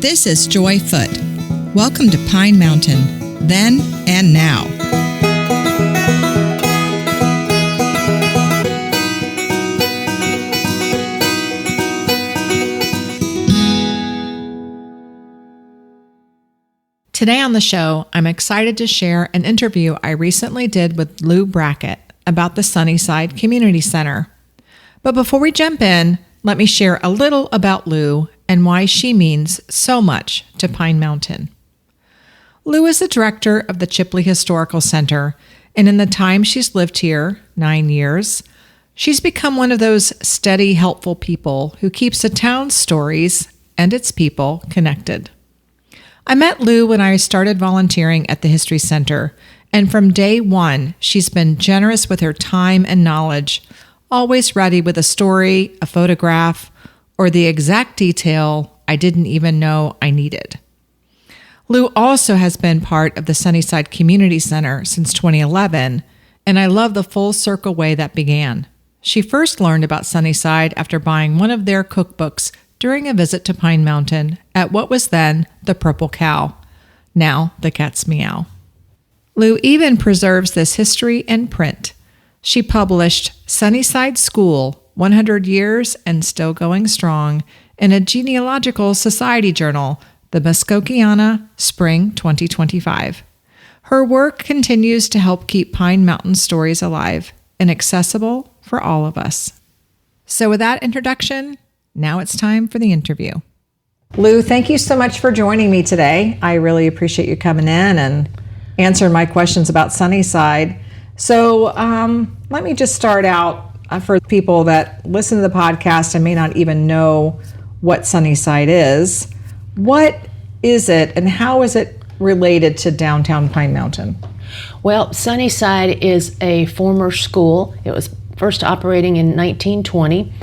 This is Joy Foote. Welcome to Pine Mountain, then and now. Today on the show, I'm excited to share an interview I recently did with Lou Brackett about the Sunnyside Community Center. But before we jump in, let me share a little about Lou and why she means so much to Pine Mountain. Lou is the director of the Chipley Historical Center, and in the time she's lived here, 9 years, she's become one of those steady, helpful people who keeps the town's stories and its people connected. I met Lou when I started volunteering at the History Center, and from day one, she's been generous with her time and knowledge, always ready with a story, a photograph, or the exact detail I didn't even know I needed. Lou also has been part of the Sunnyside Community Center since 2011, and I love the full circle way that began. She first learned about Sunnyside after buying one of their cookbooks during a visit to Pine Mountain at what was then the Purple Cow, now the Cat's Meow. Lou even preserves this history in print. She published Sunnyside School, 100 Years and Still Going Strong, in a genealogical society journal, the Muskokeana, Spring 2025. Her work continues to help keep Pine Mountain stories alive and accessible for all of us. So with that introduction, now it's time for the interview. Lou, thank you so much for joining me today. I really appreciate you coming in and answering my questions about Sunnyside. So let me just start out for people that listen to the podcast and may not even know what Sunnyside is. What is it and how is it related to downtown Pine Mountain? Well, Sunnyside is a former school. It was first operating in 1920,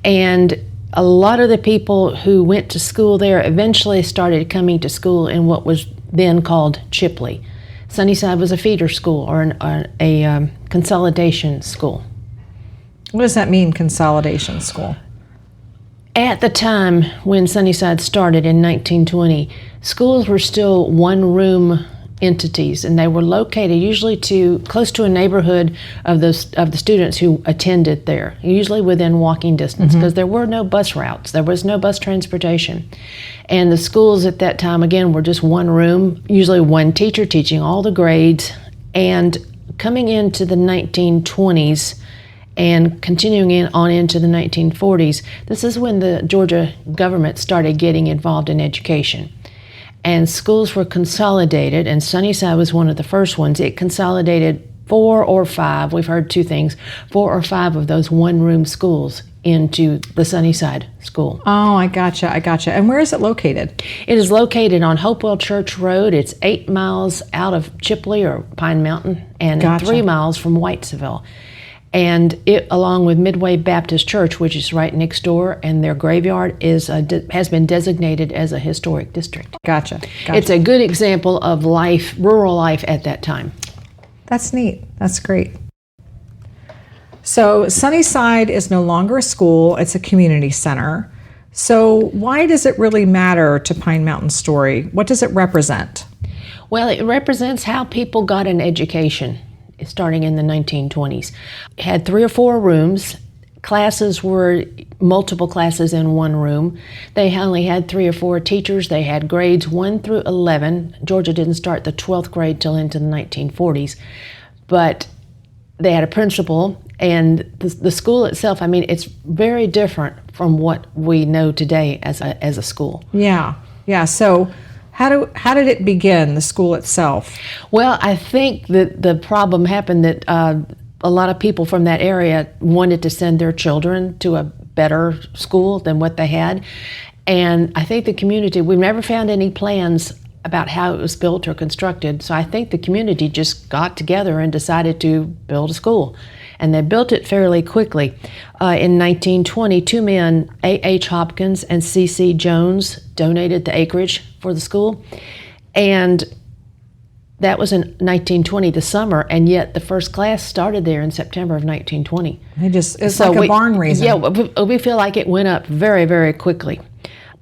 and a lot of the people who went to school there eventually started coming to school in what was then called Chipley. Sunnyside was a feeder school or a consolidation school. What does that mean, consolidation school? At the time when Sunnyside started in 1920, schools were still one-room entities, and they were located usually close to a neighborhood of the students who attended there, usually within walking distance, because there were no bus routes, there was no bus transportation. And the schools at that time, again, were just one room, usually one teacher teaching all the grades. And coming into the 1920s and continuing on into the 1940s, this is when the Georgia government started getting involved in education. And schools were consolidated, and Sunnyside was one of the first ones. It consolidated 4 or 5, we've heard 2 things, 4 or 5 of those one-room schools into the Sunnyside School. Oh, I gotcha. And where is it located? It is located on Hopewell Church Road. It's 8 miles out of Chipley or Pine Mountain, and 3 miles from Whitesville. And it, along with Midway Baptist Church, which is right next door, and their graveyard has been designated as a historic district. Gotcha. It's a good example of life, rural life at that time. That's neat. That's great. So Sunnyside is no longer a school, it's a community center. So why does it really matter to Pine Mountain's story? What does it represent? Well, it represents how people got an education starting in the 1920s. It had 3 or 4 rooms. Classes were multiple classes in one room. They only had 3 or 4 teachers. They had grades 1 through 11. Georgia didn't start the 12th grade till into the 1940s. But they had a principal, and the school itself, I mean, it's very different from what we know today as a school. Yeah. So how did it begin, the school itself? Well, I think that the problem happened that a lot of people from that area wanted to send their children to a better school than what they had. And I think the community, we've never found any plans about how it was built or constructed. So I think the community just got together and decided to build a school. And they built it fairly quickly. In 1920, 2 men, A.H. Hopkins and C.C. Jones, donated the acreage for the school. And that was in 1920, the summer, and yet the first class started there in September of 1920. It's like a barn raising. Yeah, we feel like it went up very, very quickly.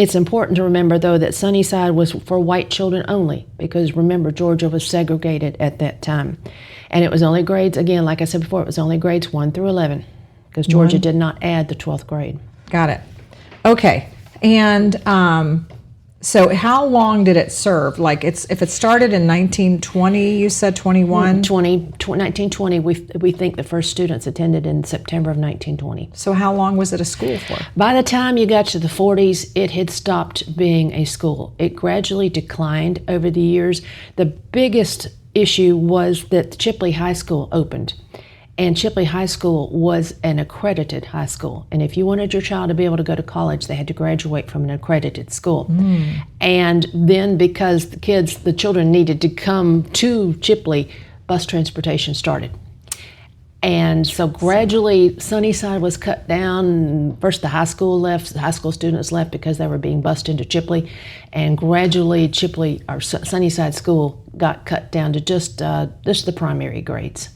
It's important to remember, though, that Sunnyside was for white children only, because remember, Georgia was segregated at that time. And it was only grades, again, like I said before, it was only grades 1 through 11, because Georgia did not add the 12th grade. Got it. Okay. And so how long did it serve? Like, if it started in 1920, you said 21? 1920, we think the first students attended in September of 1920. So how long was it a school for? By the time you got to the 40s, it had stopped being a school. It gradually declined over the years. The biggest issue was that Chipley High School opened. And Chipley High School was an accredited high school. And if you wanted your child to be able to go to college, they had to graduate from an accredited school. And then because the children needed to come to Chipley, bus transportation started. And so gradually Sunnyside was cut down. First the high school left, the high school students left because they were being bused into Chipley. And gradually Chipley, or Sunnyside School, got cut down to just the primary grades.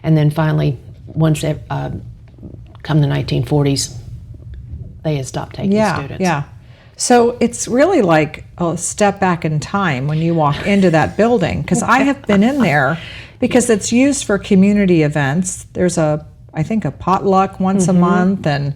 And then finally, once they come the 1940s, they had stopped taking students. Yeah. So it's really like a step back in time when you walk into that building, because I have been in there because it's used for community events. There's I think a potluck once a month, and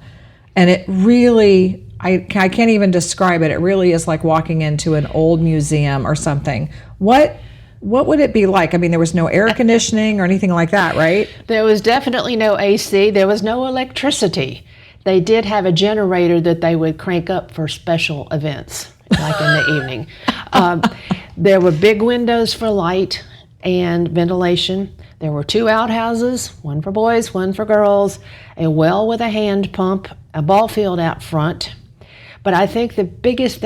it really, I can't even describe it. It really is like walking into an old museum or something. What would it be like? I mean, there was no air conditioning or anything like that, right? There was definitely no AC. There was no electricity. They did have a generator that they would crank up for special events, like in the evening. There were big windows for light and ventilation. There were 2 outhouses, one for boys, one for girls, a well with a hand pump, a ball field out front. But I think the biggest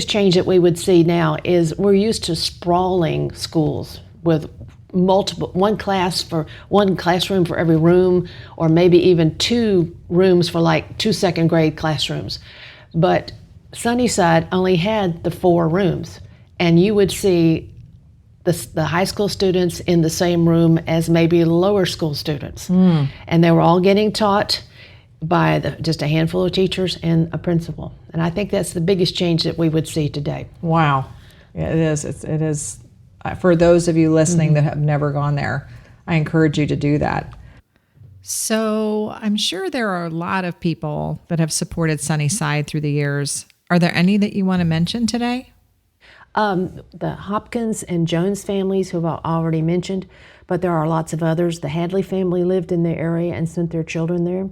change that we would see now is we're used to sprawling schools with one classroom for every room, or maybe even 2 rooms for like 2 second grade classrooms. But Sunnyside only had the 4 rooms, and you would see the high school students in the same room as maybe lower school students. And they were all getting taught by just a handful of teachers and a principal. And I think that's the biggest change that we would see today. Wow. Yeah, it is. It is. For those of you listening that have never gone there, I encourage you to do that. So I'm sure there are a lot of people that have supported Sunnyside through the years. Are there any that you want to mention today? The Hopkins and Jones families, who I've already mentioned, but there are lots of others. The Hadley family lived in the area and sent their children there.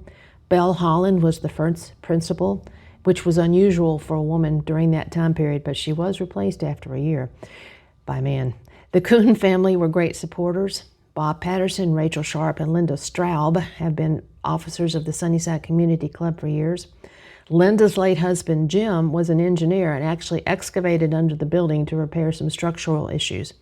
Belle Holland was the first principal, which was unusual for a woman during that time period, but she was replaced after a year by a man. The Kuhn family were great supporters. Bob Patterson, Rachel Sharp, and Linda Straub have been officers of the Sunnyside Community Club for years. Linda's late husband, Jim, was an engineer and actually excavated under the building to repair some structural issues.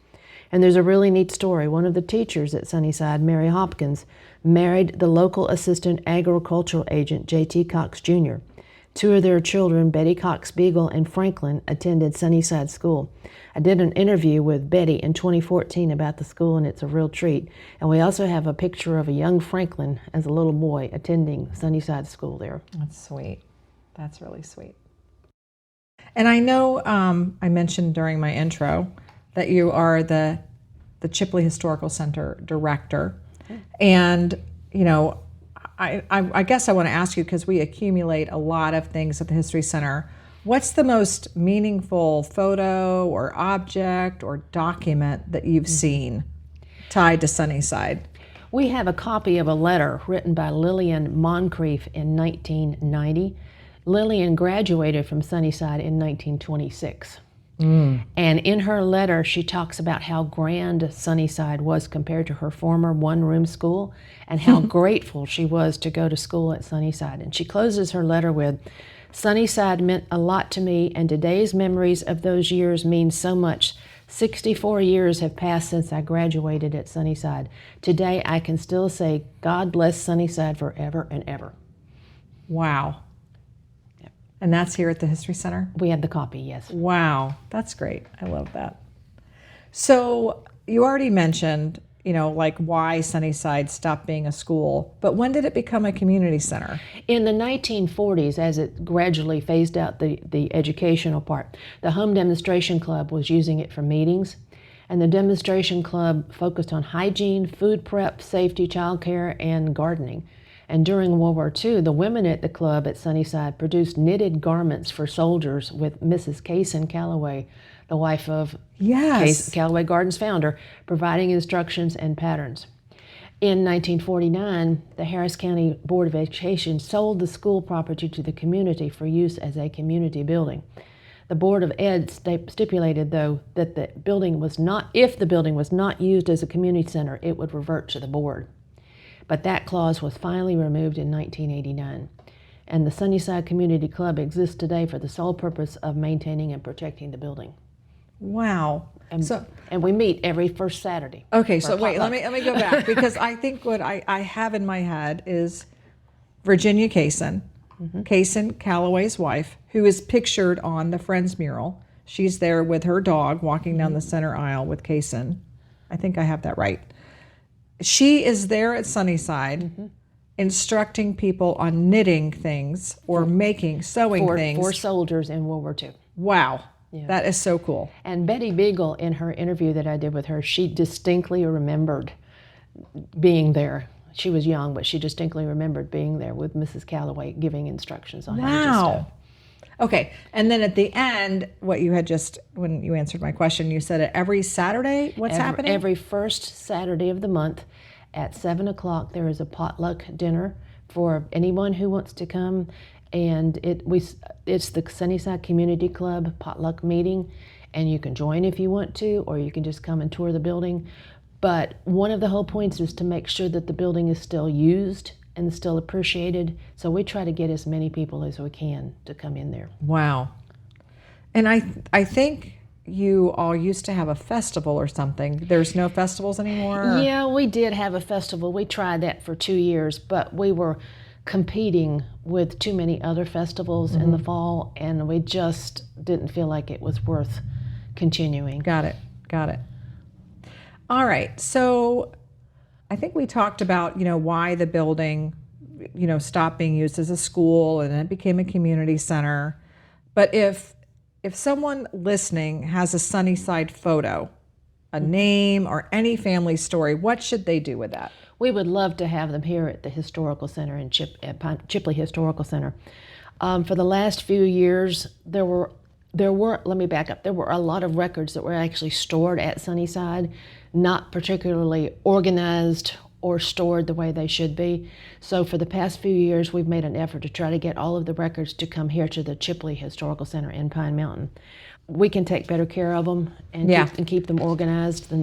And there's a really neat story. One of the teachers at Sunnyside, Mary Hopkins, married the local assistant agricultural agent, J.T. Cox Jr. 2 of their children, Betty Cox Beagle and Franklin, attended Sunnyside School. I did an interview with Betty in 2014 about the school, and it's a real treat. And we also have a picture of a young Franklin as a little boy attending Sunnyside School there. That's sweet. That's really sweet. And I know I mentioned during my intro that you are the Chipley Historical Center director. And, you know, I guess I want to ask you, because we accumulate a lot of things at the History Center, what's the most meaningful photo or object or document that you've seen tied to Sunnyside? We have a copy of a letter written by Lillian Moncrief in 1990. Lillian graduated from Sunnyside in 1926. And in her letter, she talks about how grand Sunnyside was compared to her former one-room school, and how grateful she was to go to school at Sunnyside. And she closes her letter with, "Sunnyside meant a lot to me, and today's memories of those years mean so much. 64 years have passed since I graduated at Sunnyside. Today, I can still say, God bless Sunnyside forever and ever." Wow. And that's here at the History Center? We have the copy, yes. Wow, that's great. I love that. So you already mentioned, like why Sunnyside stopped being a school. But when did it become a community center? In the 1940s, as it gradually phased out the educational part, the Home Demonstration Club was using it for meetings. And the demonstration club focused on hygiene, food prep, safety, childcare, and gardening. And during World War II, the women at the club at Sunnyside produced knitted garments for soldiers with Mrs. Kaysen Calloway, the wife of Calloway Gardens founder, providing instructions and patterns. In 1949, the Harris County Board of Education sold the school property to the community for use as a community building. The Board of Ed stipulated, though, that if the building was not used as a community center, it would revert to the board. But that clause was finally removed in 1989. And the Sunnyside Community Club exists today for the sole purpose of maintaining and protecting the building. Wow. And we meet every first Saturday. Okay, so wait, let me go back, because I think what I have in my head is Virginia Kaysen, Kaysen Calloway's wife, who is pictured on the Friends mural. She's there with her dog walking down the center aisle with Kaysen. I think I have that right. She is there at Sunnyside instructing people on knitting things or sewing things. For soldiers in World War II. Wow. Yeah. That is so cool. And Betty Beagle, in her interview that I did with her, she distinctly remembered being there. She was young, but she distinctly remembered being there with Mrs. Calloway giving instructions on how to do stuff. Okay, and then at the end, when you answered my question, you said every Saturday, what's happening? Every first Saturday of the month at 7 o'clock, there is a potluck dinner for anyone who wants to come. And it's the Sunnyside Community Club potluck meeting, and you can join if you want to, or you can just come and tour the building. But one of the whole points is to make sure that the building is still used and still appreciated. So we try to get as many people as we can to come in there. Wow. And I think you all used to have a festival or something. There's no festivals anymore? Yeah, we did have a festival. We tried that for 2 years, but we were competing with too many other festivals in the fall, and we just didn't feel like it was worth continuing. Got it. All right. So I think we talked about, why the building, stopped being used as a school and it became a community center. But if someone listening has a Sunnyside photo, a name, or any family story, what should they do with that? We would love to have them here at the Historical Center in Chipley Historical Center. For the last few years, there were, let me back up, there were a lot of records that were actually stored at Sunnyside, not particularly organized or stored the way they should be. So for the past few years, we've made an effort to try to get all of the records to come here to the Chipley Historical Center in Pine Mountain. We can take better care of them and keep them organized.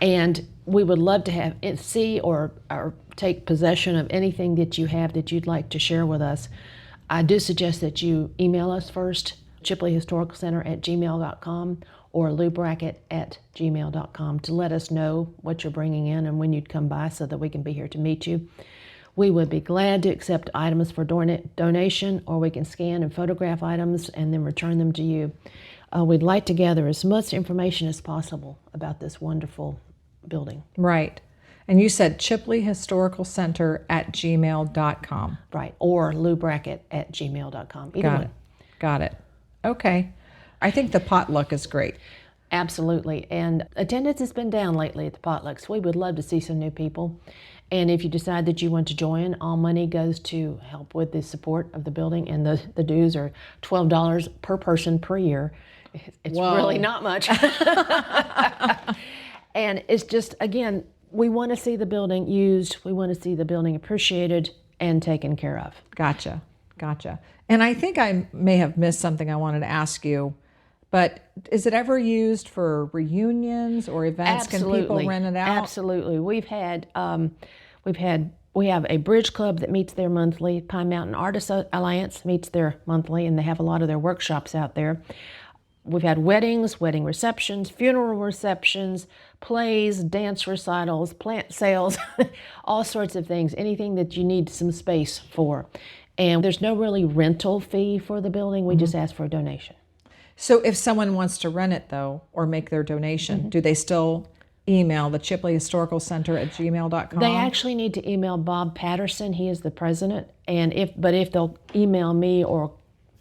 And we would love to see or take possession of anything that you have that you'd like to share with us. I do suggest that you email us first, chipleyhistoricalcenter@gmail.com or loubrackett@gmail.com, to let us know what you're bringing in and when you'd come by so that we can be here to meet you. We would be glad to accept items for donation, or we can scan and photograph items and then return them to you. We'd like to gather as much information as possible about this wonderful building. Right. And you said chipleyhistoricalcenter@gmail.com. Right. Or loubrackett@gmail.com. Either one. Got it. Okay. I think the potluck is great. Absolutely. And attendance has been down lately at the potlucks. We would love to see some new people. And if you decide that you want to join, all money goes to help with the support of the building. And the dues are $12 per person per year. It's really not much. And it's just, again, we want to see the building used. We want to see the building appreciated and taken care of. Gotcha. And I think I may have missed something I wanted to ask you, but is it ever used for reunions or events? Absolutely. Can people rent it out? Absolutely. We have a bridge club that meets there monthly. Pine Mountain Artists Alliance meets there monthly, and they have a lot of their workshops out there. We've had weddings, wedding receptions, funeral receptions, plays, dance recitals, plant sales, all sorts of things, anything that you need some space for. And there's no really rental fee for the building. We just ask for a donation. So if someone wants to rent it, though, or make their donation, do they still email, the Chipley Historical Center at gmail.com? They actually need to email Bob Patterson. He is the president. And if they'll email me or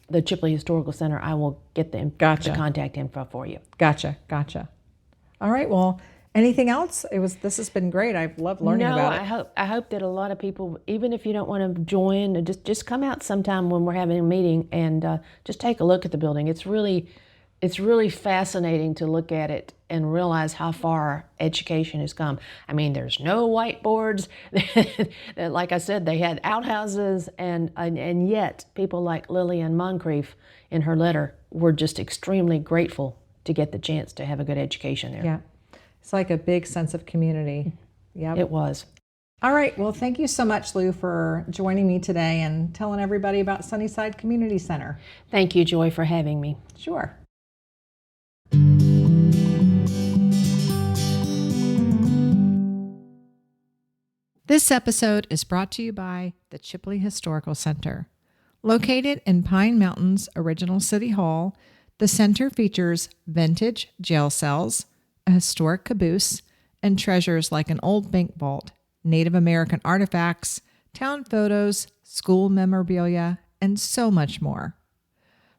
the Chipley Historical Center, I will get the contact info for you. Gotcha. All right. Well, anything else? This has been great. I've loved learning about it. I hope that a lot of people, even if you don't want to join, just come out sometime when we're having a meeting and just take a look at the building. It's really fascinating to look at it and realize how far education has come. I mean, there's no whiteboards. Like I said, they had outhouses, and yet people like Lillian Moncrief in her letter were just extremely grateful to get the chance to have a good education there. Yeah. It's like a big sense of community. Yeah, it was. All right. Well, thank you so much, Lou, for joining me today and telling everybody about Sunnyside Community Center. Thank you, Joy, for having me. Sure. This episode is brought to you by the Chipley Historical Center. Located in Pine Mountain's original City Hall, the center features vintage jail cells, a historic caboose, and treasures like an old bank vault, Native American artifacts, town photos, school memorabilia, and so much more.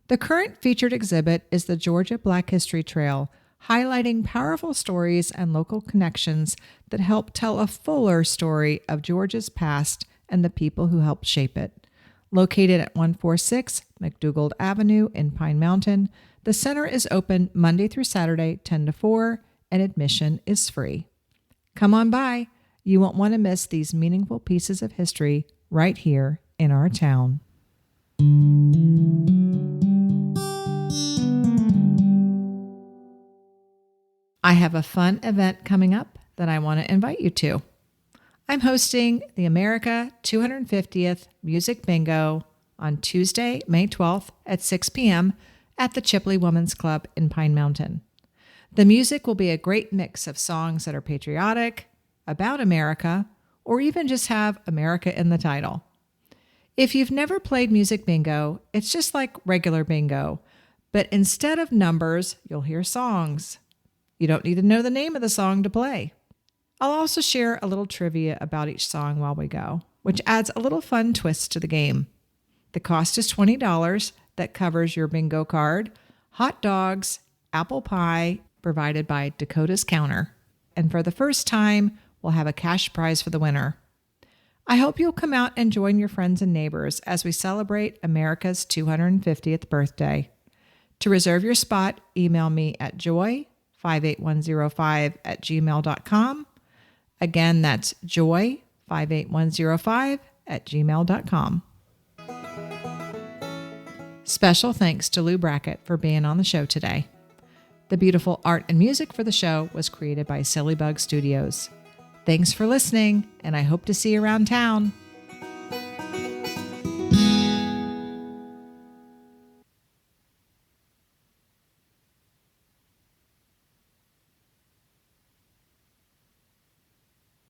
The current featured exhibit is the Georgia Black History Trail, highlighting powerful stories and local connections that help tell a fuller story of Georgia's past and the people who helped shape it. Located at 146 McDougald Avenue in Pine Mountain, the center is open Monday through Saturday, 10 to 4, and admission is free. Come on by. You won't want to miss these meaningful pieces of history right here in our town. I have a fun event coming up that I want to invite you to. I'm hosting the America 250th Music Bingo on Tuesday, May 12th at 6 p.m. at the Chipley Women's Club in Pine Mountain. The music will be a great mix of songs that are patriotic, about America, or even just have America in the title. If you've never played music bingo, it's just like regular bingo, but instead of numbers, you'll hear songs. You don't need to know the name of the song to play. I'll also share a little trivia about each song while we go, which adds a little fun twist to the game. The cost is $20. That covers your bingo card, hot dogs, apple pie, provided by Dakota's Counter. And for the first time, we'll have a cash prize for the winner. I hope you'll come out and join your friends and neighbors as we celebrate America's 250th birthday. To reserve your spot, email me at joy58105@gmail.com. Again, that's joy58105@gmail.com. Special thanks to Lou Brackett for being on the show today. The beautiful art and music for the show was created by Silly Bug Studios. Thanks for listening, and I hope to see you around town.